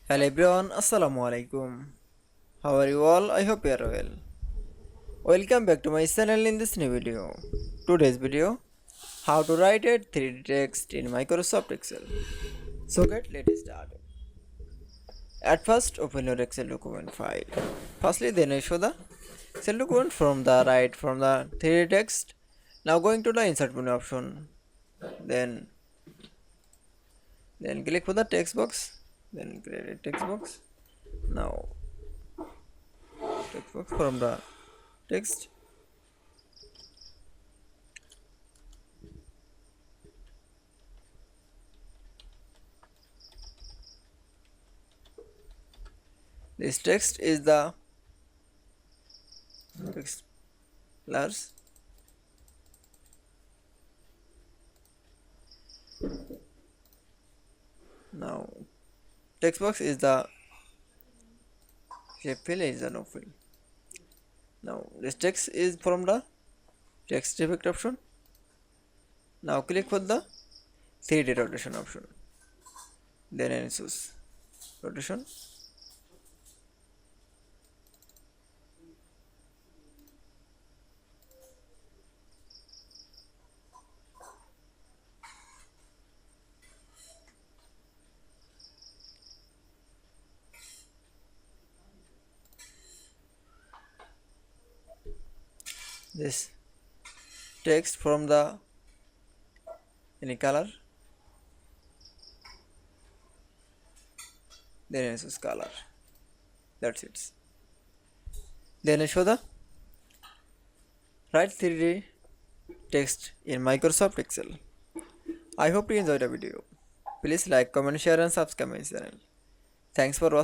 Hello everyone, Assalamu Walaikum. How are you all? I hope you are well. Welcome back to my channel in this new video. Today's video, how to write a 3D text in Microsoft Excel. So let's start. At first, open your Excel document file. Firstly, then I show the Excel document from the right from the 3D text. Now going to the insert menu option. Then click for the text box. Then create a text box. Now text box from the text. This text is the text large. Now text box is the shape fill is the no fill. Now this text is from the text effect option. Now click for the 3D rotation option. Then I choose rotation. This text from the any color. Then I choose color. That's it. Then I show the write 3D text in Microsoft Excel. I hope you enjoyed the video. Please like, comment, share and subscribe my channel. Thanks for watching.